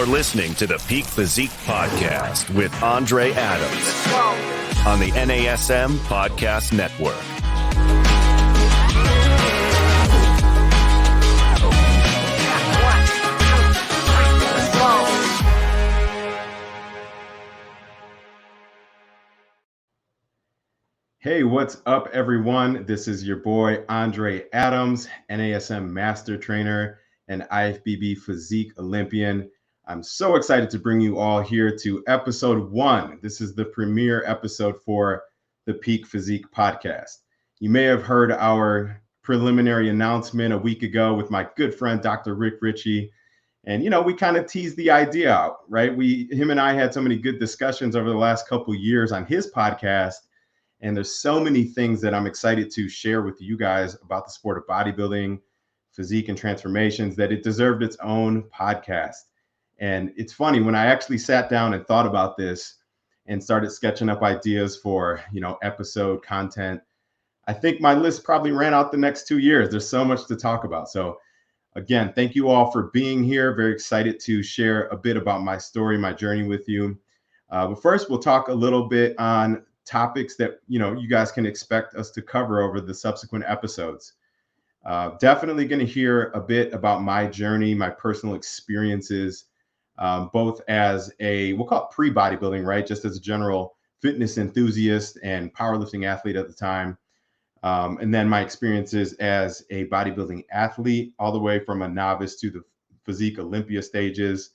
listening to the Peak Physique Podcast with Andre Adams on the NASM Podcast Network. Hey, what's up, everyone? This is your boy, Andre Adams, NASM Master Trainer and IFBB Physique Olympian. I'm so excited to bring you all here to episode 1. This is the premiere episode for the Peak Physique Podcast. You may have heard our preliminary announcement a week ago with my good friend, Dr. Rick Ritchie. And, we kind of teased the idea out, right? Him and I had so many good discussions over the last couple of years on his podcast. And there's so many things that I'm excited to share with you guys about the sport of bodybuilding, physique, and transformations that it deserved its own podcast. And it's funny, when I actually sat down and thought about this and started sketching up ideas for, episode content, I think my list probably ran out the next 2 years. There's so much to talk about. So again, thank you all for being here. Very excited to share a bit about my story, my journey with you. But first, we'll talk a little bit on topics that, you guys can expect us to cover over the subsequent episodes. Definitely going to hear a bit about my journey, my personal experiences, both as we'll call it pre-bodybuilding, right? Just as a general fitness enthusiast and powerlifting athlete at the time. And then my experiences as a bodybuilding athlete, all the way from a novice to the physique Olympia stages.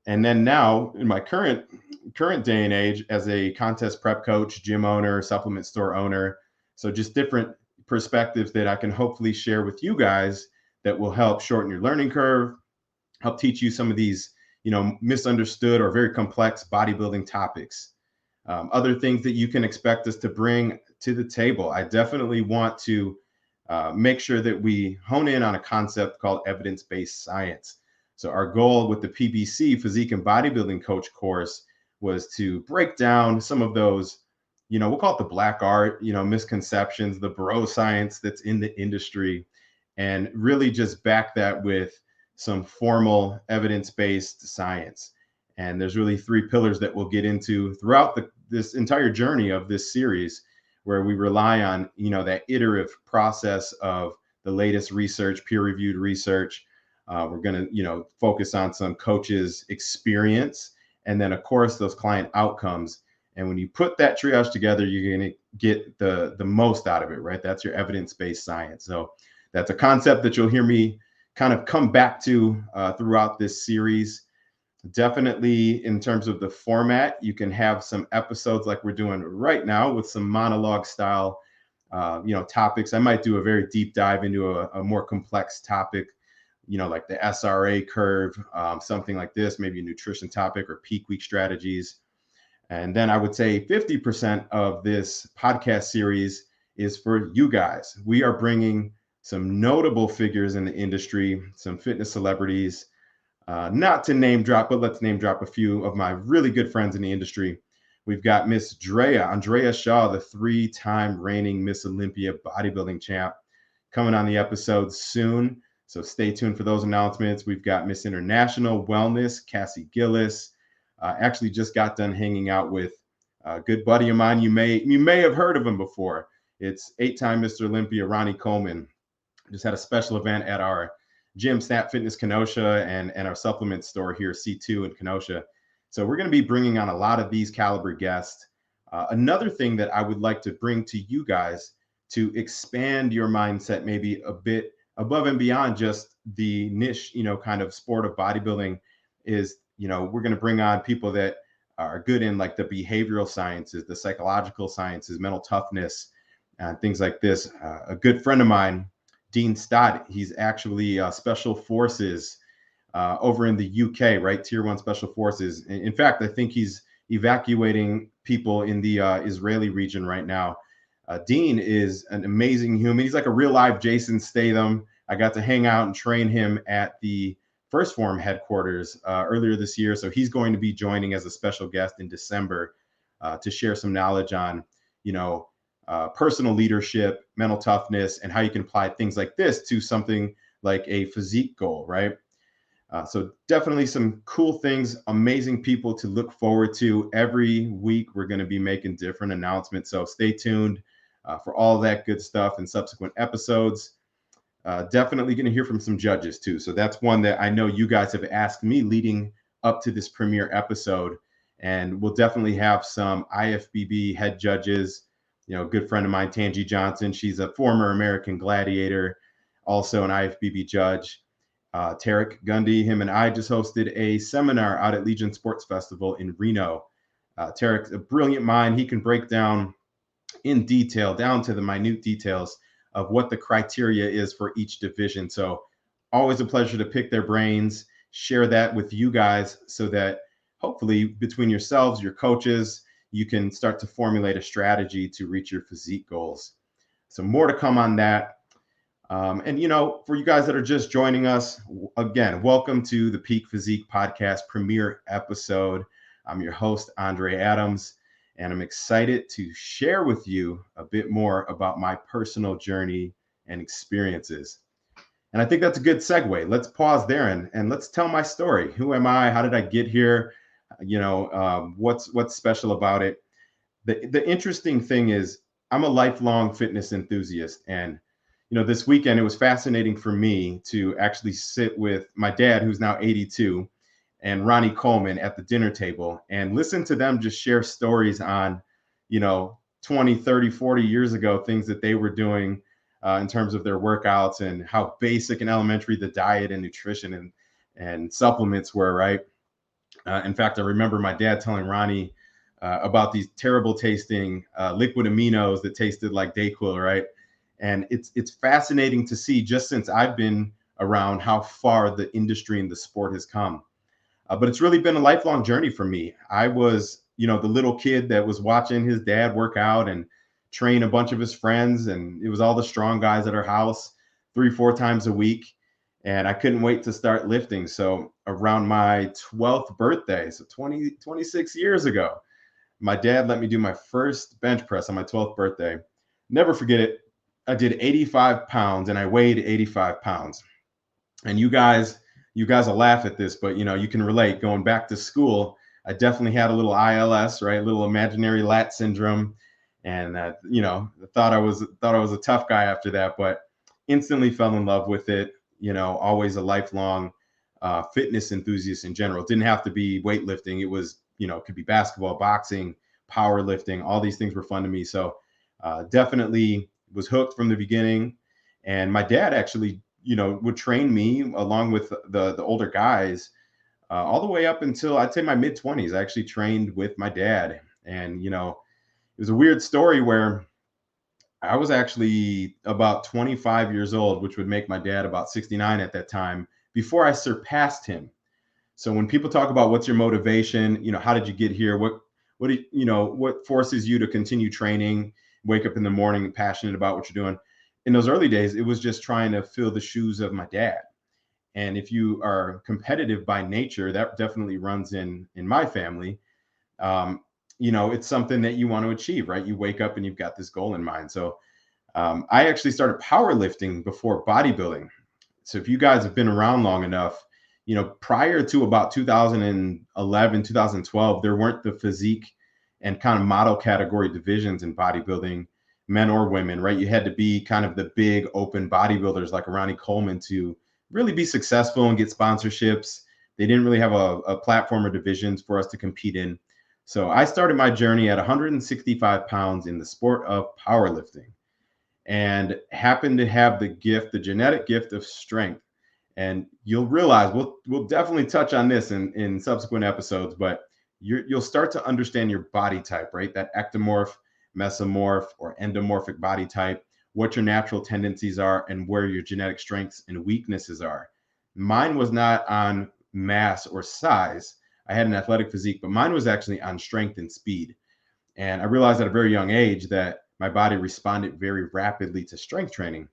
And then now in my current day and age as a contest prep coach, gym owner, supplement store owner. So just different perspectives that I can hopefully share with you guys that will help shorten your learning curve, help teach you some of these misunderstood or very complex bodybuilding topics. Other things that you can expect us to bring to the table. I definitely want to make sure that we hone in on a concept called evidence-based science. So our goal with the PBC Physique and Bodybuilding Coach course was to break down some of those, we'll call it the black art, misconceptions, the bro science that's in the industry, and really just back that with some formal evidence-based science. And there's really 3 pillars that we'll get into throughout this entire journey of this series, where we rely on, that iterative process of the latest research, peer-reviewed research. We're going to, focus on some coaches' experience, and then, of course, those client outcomes. And when you put that triage together, you're going to get the most out of it, right? That's your evidence-based science. So that's a concept that you'll hear me kind of come back to throughout this series. Definitely in terms of the format, you can have some episodes like we're doing right now with some monologue style, topics. I might do a very deep dive into a more complex topic, like the SRA curve, something like this, maybe a nutrition topic or peak week strategies. And then I would say 50% of this podcast series is for you guys. We are bringing some notable figures in the industry, some fitness celebrities, not to name drop, but let's name drop a few of my really good friends in the industry. We've got Miss Andrea Shaw, the 3-time reigning Miss Olympia bodybuilding champ, coming on the episode soon. So stay tuned for those announcements. We've got Miss International Wellness, Cassie Gillis. Actually just got done hanging out with a good buddy of mine. You may have heard of him before. It's 8-time Mr. Olympia, Ronnie Coleman. Just had a special event at our gym, Snap Fitness Kenosha, and our supplement store here, C2 in Kenosha. So we're going to be bringing on a lot of these caliber guests. Another thing that I would like to bring to you guys to expand your mindset maybe a bit above and beyond just the niche, kind of sport of bodybuilding is, we're going to bring on people that are good in like the behavioral sciences, the psychological sciences, mental toughness, and things like this. A good friend of mine, Dean Stott, he's actually special forces over in the UK, right? Tier 1 special forces. In fact, I think he's evacuating people in the Israeli region right now. Dean is an amazing human. He's like a real live Jason Statham. I got to hang out and train him at the First Form headquarters earlier this year. So he's going to be joining as a special guest in December to share some knowledge on, personal leadership, mental toughness, and how you can apply things like this to something like a physique goal, right? So definitely some cool things, amazing people to look forward to. Every week, we're going to be making different announcements. So stay tuned for all that good stuff in subsequent episodes. Definitely going to hear from some judges too. So that's one that I know you guys have asked me leading up to this premiere episode. And we'll definitely have some IFBB head judges. You know, a good friend of mine, Tangi Johnson. She's a former American gladiator, also an IFBB judge. Tarek Gundy, him and I just hosted a seminar out at Legion Sports Festival in Reno. Tarek's a brilliant mind. He can break down in detail, down to the minute details of what the criteria is for each division. So always a pleasure to pick their brains, share that with you guys so that hopefully between yourselves, your coaches, you can start to formulate a strategy to reach your physique goals. So more to come on that. And, you know, for you guys that are just joining us, again, welcome to the Peak Physique Podcast premiere episode. I'm your host, Andre Adams, and I'm excited to share with you a bit more about my personal journey and experiences. And I think that's a good segue. Let's pause there and let's tell my story. Who am I? How did I get here? You know, what's special about it? The interesting thing is I'm a lifelong fitness enthusiast, and you know, this weekend, it was fascinating for me to actually sit with my dad, who's now 82, and Ronnie Coleman at the dinner table and listen to them just share stories on, you know, 20, 30, 40 years ago, things that they were doing in terms of their workouts and how basic and elementary the diet and nutrition and supplements were, right? In fact, I remember my dad telling Ronnie about these terrible tasting liquid aminos that tasted like Dayquil, right? And it's fascinating to see, just since I've been around, how far the industry and the sport has come. But it's really been a lifelong journey for me. I was, you know, the little kid that was watching his dad work out and train a bunch of his friends. And it was all the strong guys at our house 3-4 times a week. And I couldn't wait to start lifting. So around my 12th birthday, so 26 years ago, my dad let me do my first bench press on my 12th birthday. Never forget it. I did 85 pounds and I weighed 85 pounds. And you guys will laugh at this, but you know, you can relate. Going back to school, I definitely had a little ILS, right? A little imaginary lat syndrome. And you know, thought I was a tough guy after that, but instantly fell in love with it. You know, always a lifelong fitness enthusiast in general. It didn't have to be weightlifting. It was, you know, it could be basketball, boxing, powerlifting. All these things were fun to me. So definitely was hooked from the beginning. And my dad actually, you know, would train me along with the older guys all the way up until I'd say my mid-20s. I actually trained with my dad. And, you know, it was a weird story where I was actually about 25 years old, which would make my dad about 69 at that time, before I surpassed him. So when people talk about what's your motivation, you know, how did you get here? What forces you to continue training, wake up in the morning passionate about what you're doing? In those early days, it was just trying to fill the shoes of my dad. And if you are competitive by nature, that definitely runs in my family. You know, it's something that you want to achieve, right? You wake up and you've got this goal in mind. So I actually started powerlifting before bodybuilding. So if you guys have been around long enough, you know, prior to about 2011, 2012, there weren't the physique and kind of model category divisions in bodybuilding, men or women, right? You had to be kind of the big open bodybuilders like Ronnie Coleman to really be successful and get sponsorships. They didn't really have a platform or divisions for us to compete in. So I started my journey at 165 pounds in the sport of powerlifting and happened to have the genetic gift of strength. And you'll realize we'll definitely touch on this in subsequent episodes, but you'll start to understand your body type, right? That ectomorph, mesomorph, or endomorphic body type, what your natural tendencies are, and where your genetic strengths and weaknesses are. Mine was not on mass or size. I had an athletic physique, but mine was actually on strength and speed. And I realized at a very young age that my body responded very rapidly to strength training.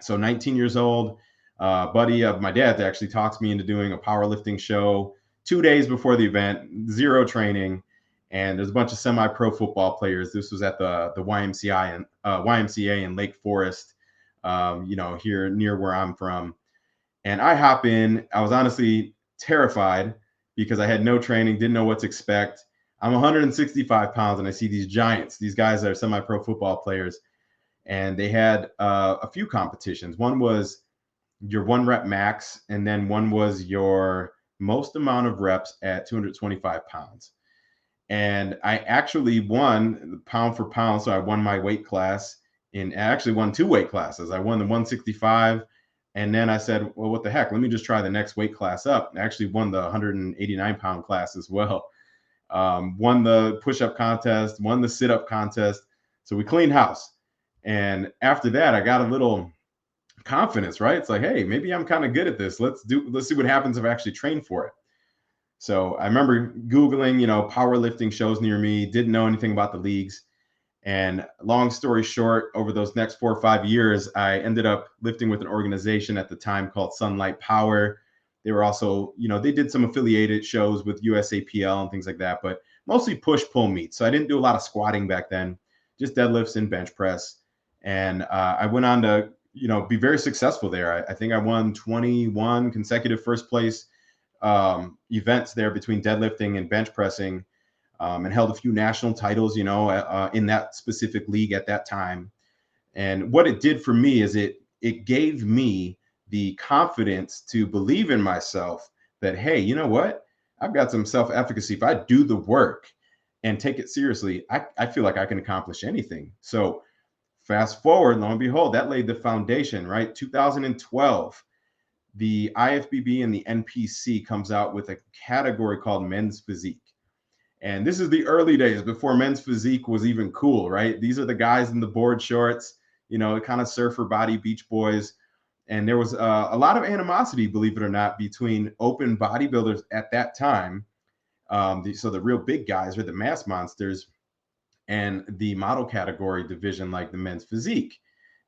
So 19 years old, buddy of my dad actually talks me into doing a powerlifting show 2 days before the event, zero training. And there's a bunch of semi-pro football players. This was at the YMCA in Lake Forest, you know, here near where I'm from. And I hop in. I was honestly terrified because I had no training, didn't know what to expect. I'm 165 pounds, and I see these giants. These guys that are semi-pro football players, and they had a few competitions. One was your 1 rep max, and then one was your most amount of reps at 225 pounds. And I actually won pound for pound. So I won my weight class I actually won 2 weight classes. I won the 165. And then I said, well, what the heck? Let me just try the next weight class up. I actually won the 189-pound class as well. Won the push-up contest, won the sit-up contest. So we cleaned house. And after that, I got a little confidence, right? It's like, hey, maybe I'm kind of good at this. Let's see what happens if I actually train for it. So I remember Googling, powerlifting shows near me, didn't know anything about the leagues. And long story short, over those next 4 or 5 years, I ended up lifting with an organization at the time called Sunlight Power. They were also, they did some affiliated shows with USAPL and things like that, but mostly push-pull meets. So I didn't do a lot of squatting back then, just deadlifts and bench press. And I went on to, be very successful there. I think I won 21 consecutive first place events there between deadlifting and bench pressing, and held a few national titles, in that specific league at that time. And what it did for me is it gave me the confidence to believe in myself that, hey, you know what? I've got some self-efficacy. If I do the work and take it seriously, I feel like I can accomplish anything. So fast forward, lo and behold, that laid the foundation, right? 2012. The IFBB and the NPC comes out with a category called men's physique. And this is the early days before men's physique was even cool, right? These are the guys in the board shorts, kind of surfer body beach boys. And there was a lot of animosity, believe it or not, between open bodybuilders at that time. So the real big guys are the mass monsters, and the model category division, like the men's physique.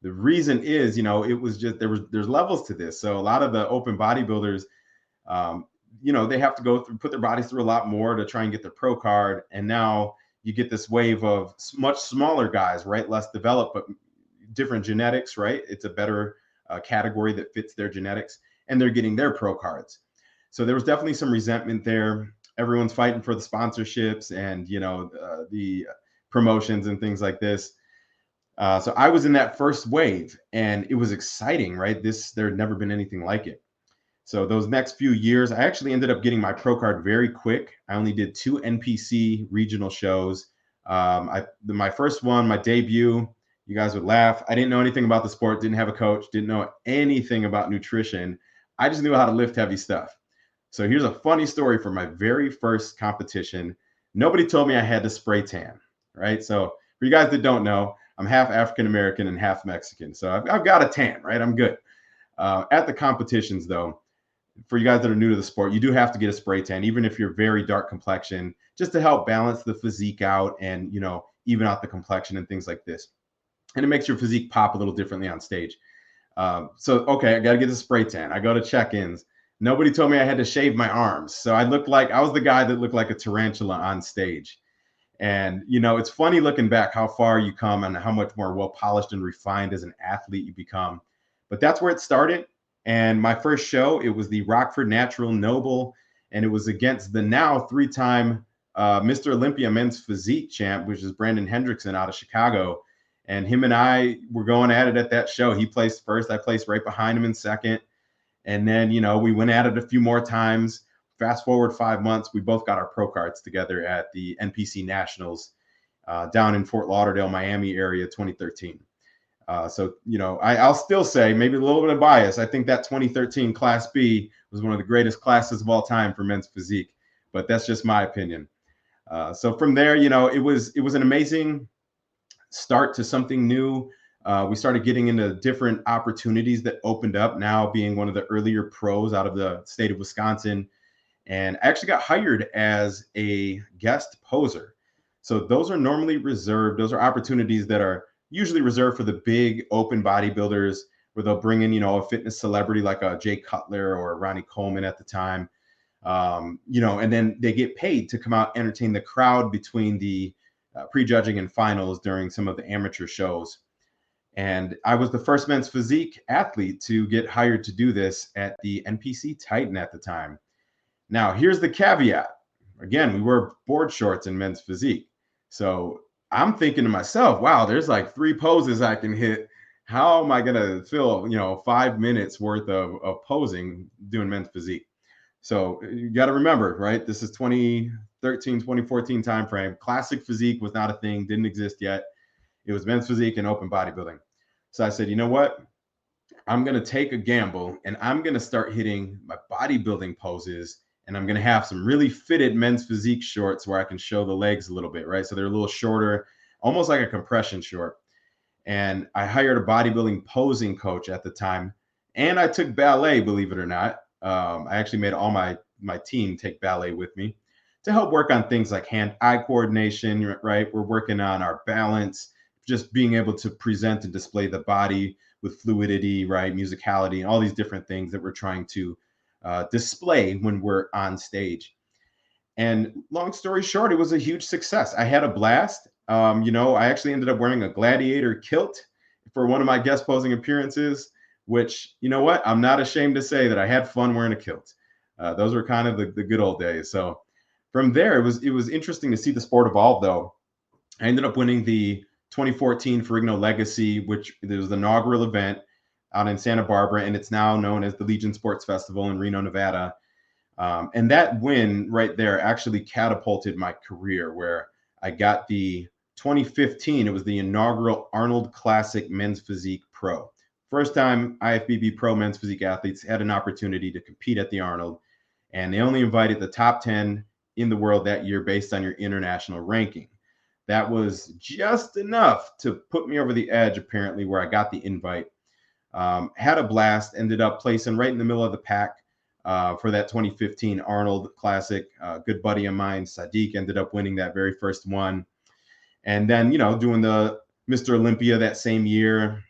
The reason is, it was just there's levels to this. So a lot of the open bodybuilders, they have to put their bodies through a lot more to try and get their pro card. And now you get this wave of much smaller guys, right? Less developed, but different genetics, right? It's a better category that fits their genetics, and they're getting their pro cards. So there was definitely some resentment there. Everyone's fighting for the sponsorships and, the promotions and things like this. So I was in that first wave, and it was exciting, right? There had never been anything like it. So those next few years, I actually ended up getting my pro card very quick. I only did 2 NPC regional shows. My first one, my debut, you guys would laugh. I didn't know anything about the sport, didn't have a coach, didn't know anything about nutrition. I just knew how to lift heavy stuff. So here's a funny story from my very first competition. Nobody told me I had to spray tan, right? So for you guys that don't know, I'm half African-American and half Mexican. So I've got a tan, right? I'm good. At the competitions, though, for you guys that are new to the sport, you do have to get a spray tan, even if you're very dark complexion, just to help balance the physique out and, even out the complexion and things like this. And it makes your physique pop a little differently on stage. Okay, I got to get the spray tan. I go to check-ins. Nobody told me I had to shave my arms. So I was the guy that looked like a tarantula on stage. And, it's funny looking back how far you come and how much more well-polished and refined as an athlete you become. But that's where it started. And my first show, it was the Rockford Natural Noble, and it was against the now 3-time Mr. Olympia men's physique champ, which is Brandon Hendrickson out of Chicago. And him and I were going at it at that show. He placed first. I placed right behind him in second. And then, we went at it a few more times. Fast forward 5 months, we both got our pro cards together at the NPC Nationals down in Fort Lauderdale, Miami area, 2013. I'll still say, maybe a little bit of bias, I think that 2013 Class B was one of the greatest classes of all time for men's physique, but that's just my opinion. So from there, it was an amazing start to something new. We started getting into different opportunities that opened up, now being one of the earlier pros out of the state of Wisconsin. And I actually got hired as a guest poser. So those are normally reserved. Those are opportunities that are usually reserved for the big open bodybuilders, where they'll bring in, a fitness celebrity like a Jay Cutler or Ronnie Coleman at the time, and then they get paid to come out, entertain the crowd between the prejudging and finals during some of the amateur shows. And I was the first men's physique athlete to get hired to do this at the NPC Titan at the time. Now, here's the caveat. Again, we wear board shorts in men's physique. So I'm thinking to myself, wow, there's like 3 poses I can hit. How am I going to fill, 5 minutes worth of posing doing men's physique? So you got to remember, right? This is 2013, 2014 timeframe. Classic physique was not a thing, didn't exist yet. It was men's physique and open bodybuilding. So I said, you know what? I'm going to take a gamble and I'm going to start hitting my bodybuilding poses. And I'm going to have some really fitted men's physique shorts where I can show the legs a little bit, right? So they're a little shorter, almost like a compression short. And I hired a bodybuilding posing coach at the time. And I took ballet, believe it or not. I actually made all my team take ballet with me to help work on things like hand-eye coordination, right? We're working on our balance, just being able to present and display the body with fluidity, right? Musicality, and all these different things that we're trying to display when we're on stage. And long story short, it was a huge success. I had a blast. I actually ended up wearing a gladiator kilt for one of my guest posing appearances, which, you know what? I'm not ashamed to say that I had fun wearing a kilt. Those were kind of the good old days. So from there, it was interesting to see the sport evolve, though. I ended up winning the 2014 Ferrigno Legacy, which was the inaugural event out in Santa Barbara, and it's now known as the Legion Sports Festival in Reno, Nevada. And that win right there actually catapulted my career, where I got the 2015, it was the inaugural Arnold Classic Men's Physique Pro. First time IFBB Pro Men's Physique Athletes had an opportunity to compete at the Arnold, and they only invited the top 10 in the world that year based on your international ranking. That was just enough to put me over the edge, apparently, where I got the invite. Had a blast, ended up placing right in the middle of the pack for that 2015 Arnold Classic. Good buddy of mine, Sadiq, ended up winning that very first one. And then, doing the Mr. Olympia that same year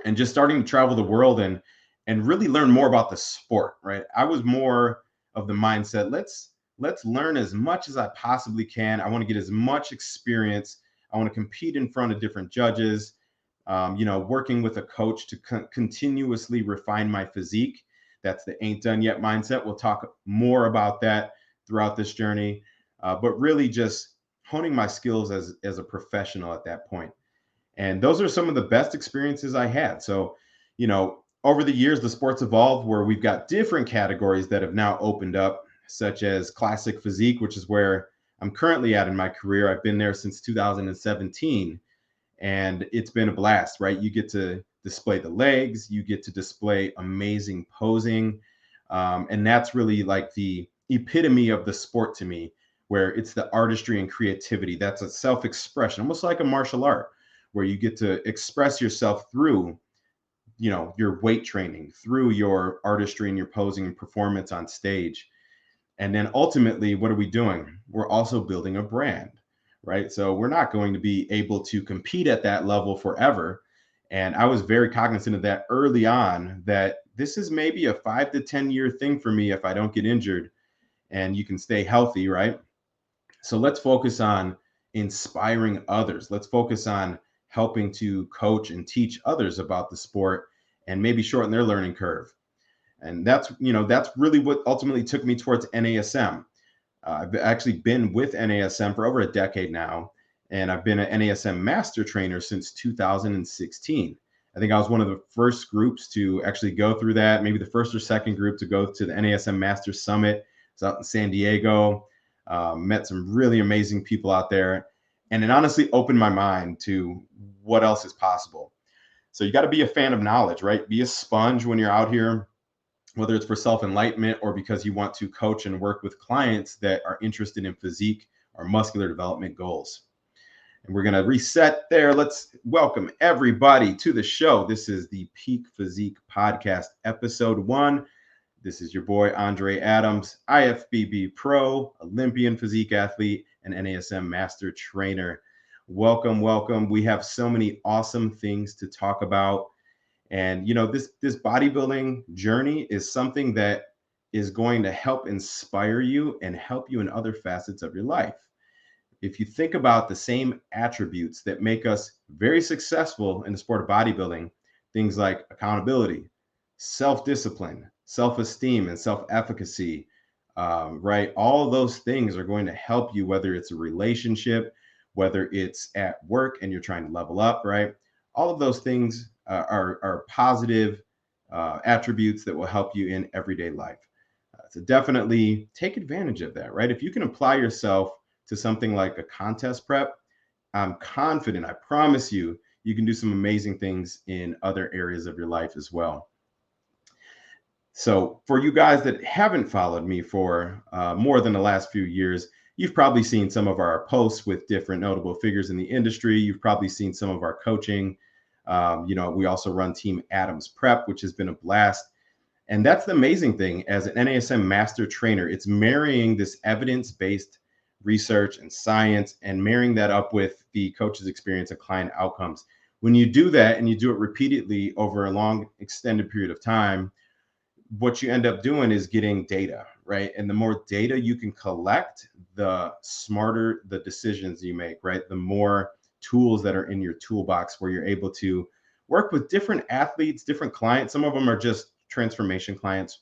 and just starting to travel the world and really learn more about the sport, right? I was more of the mindset, let's learn as much as I possibly can. I want to get as much experience. I want to compete in front of different judges, working with a coach to continuously refine my physique. That's the ain't done yet mindset. We'll talk more about that throughout this journey, but really just honing my skills as a professional at that point. And those are some of the best experiences I had. So, over the years, the sport's evolved where we've got different categories that have now opened up, such as classic physique, which is where I'm currently at in my career. I've been there since 2017, and it's been a blast, right? You get to display the legs, you get to display amazing posing, and that's really like the epitome of the sport to me, where it's the artistry and creativity. That's a self-expression, almost like a martial art, where you get to express yourself through your weight training, through your artistry and your posing and performance on stage. And then ultimately, what are we doing? We're also building a brand, right? So we're not going to be able to compete at that level forever. And I was very cognizant of that early on, that this is maybe a 5 to 10 year thing for me if I don't get injured and you can stay healthy, right? So let's focus on inspiring others. Let's focus on helping to coach and teach others about the sport and maybe shorten their learning curve. And that's really what ultimately took me towards NASM. I've actually been with NASM for over a decade now, and I've been an NASM Master Trainer since 2016. I think I was one of the first groups to actually go through that, maybe the first or second group to go to the NASM Master Summit. It's out in San Diego. Met some really amazing people out there, and it honestly opened my mind to what else is possible. So you got to be a fan of knowledge, right? Be a sponge when you're out here, whether it's for self-enlightenment or because you want to coach and work with clients that are interested in physique or muscular development goals. And we're going to reset there. Let's welcome everybody to the show. This is the Peak Physique Podcast, episode 1. This is your boy, Andre Adams, IFBB Pro, Olympian Physique Athlete, and NASM Master Trainer. Welcome, welcome. We have so many awesome things to talk about. And, this bodybuilding journey is something that is going to help inspire you and help you in other facets of your life. if you think about the same attributes that make us very successful in the sport of bodybuilding, things like accountability, self-discipline, self-esteem, and self-efficacy, right? All of those things are going to help you, whether it's a relationship, whether it's at work and you're trying to level up, right? All of those things are positive attributes that will help you in everyday life. So definitely take advantage of that, right? If you can apply yourself to something like a contest prep, I'm confident, I promise you, you can do some amazing things in other areas of your life as well. So for you guys that haven't followed me for more than the last few years, you've probably seen some of our posts with different notable figures in the industry. You've probably seen some of our coaching. We also run Team Adams Prep, which has been a blast. And that's the amazing thing as an NASM Master Trainer. It's marrying this evidence-based research and science and marrying that up with the coach's experience and client outcomes. When you do that and you do it repeatedly over a long extended period of time, what you end up doing is getting data, right? And the more data you can collect, the smarter the decisions you make, right? The more tools that are in your toolbox where you're able to work with different athletes, different clients. Some of them are just transformation clients.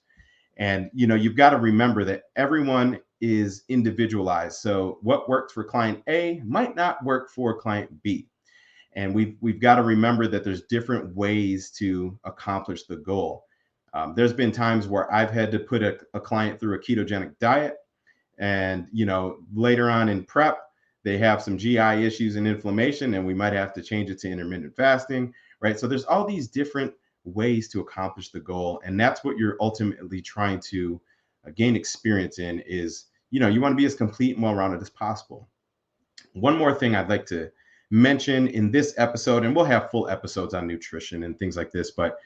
And, you've got to remember that everyone is individualized. So what works for client A might not work for client B. And we've got to remember that there's different ways to accomplish the goal. There's been times where I've had to put a client through a ketogenic diet, and later on in prep, they have some GI issues and inflammation, and we might have to change it to intermittent fasting, right? So there's all these different ways to accomplish the goal, and that's what you're ultimately trying to gain experience in. Is you want to be as complete and well-rounded as possible. One more thing I'd like to mention in this episode, and we'll have full episodes on nutrition and things like this, but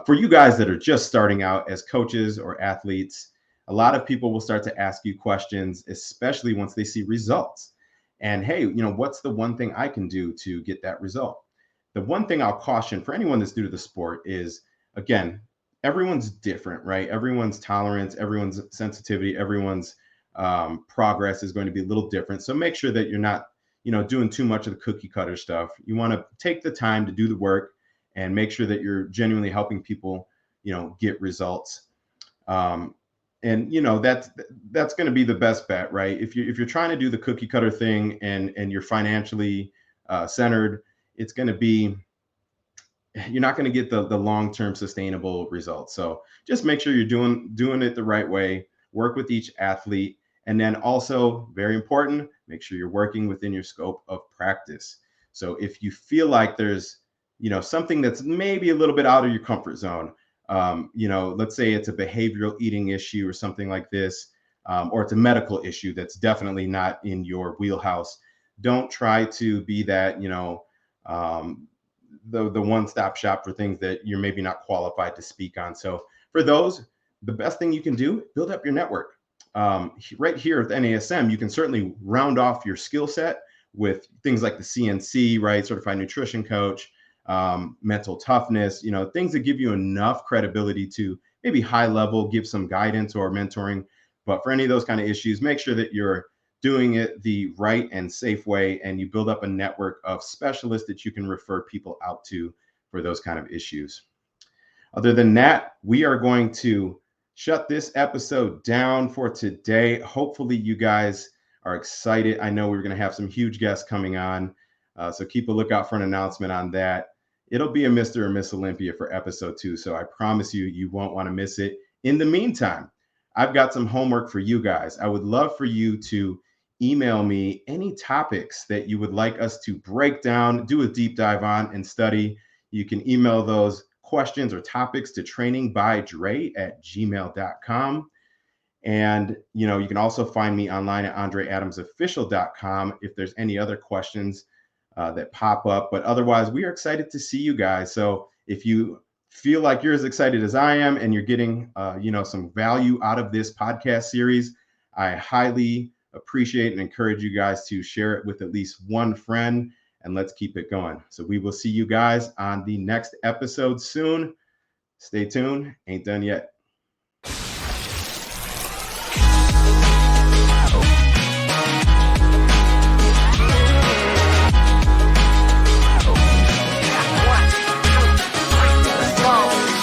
for you guys that are just starting out as coaches or athletes, a lot of people will start to ask you questions, especially once they see results. And hey, what's the one thing I can do to get that result? The one thing I'll caution for anyone that's new to the sport is, again, everyone's different, right? Everyone's tolerance, everyone's sensitivity, everyone's progress is going to be a little different. So make sure that you're not, doing too much of the cookie cutter stuff. You want to take the time to do the work and make sure that you're genuinely helping people, get results. And that's going to be the best bet, right? If you're trying to do the cookie cutter thing and you're financially centered, it's going to be, you're not going to get the long-term sustainable results. So just make sure you're doing it the right way. Work with each athlete, and then also, very important, make sure you're working within your scope of practice. So if you feel like there's something that's maybe a little bit out of your comfort zone, let's say it's a behavioral eating issue or something like this, or it's a medical issue that's definitely not in your wheelhouse. Don't try to be that, the one-stop shop for things that you're maybe not qualified to speak on. So for those, the best thing you can do, build up your network. Right here at the NASM, you can certainly round off your skill set with things like the CNC, right? Certified Nutrition Coach, mental toughness, things that give you enough credibility to maybe high level, give some guidance or mentoring. But for any of those kind of issues, make sure that you're doing it the right and safe way, and you build up a network of specialists that you can refer people out to for those kind of issues. Other than that, we are going to shut this episode down for today. Hopefully you guys are excited. I know we're going to have some huge guests coming on, so keep a lookout for an announcement on that. It'll be a Mr. or Miss Olympia for episode 2, so I promise you won't want to miss it. In the meantime, I've got some homework for you guys. I would love for you to email me any topics that you would like us to break down, do a deep dive on, and study. You can email those questions or topics to trainingbydre@gmail.com. And, you can also find me online at andreadamsofficial.com if there's any other questions that pop up. But otherwise, we are excited to see you guys. So if you feel like you're as excited as I am and you're getting, some value out of this podcast series, I highly appreciate and encourage you guys to share it with at least one friend, and let's keep it going. So we will see you guys on the next episode soon. Stay tuned. Ain't done yet.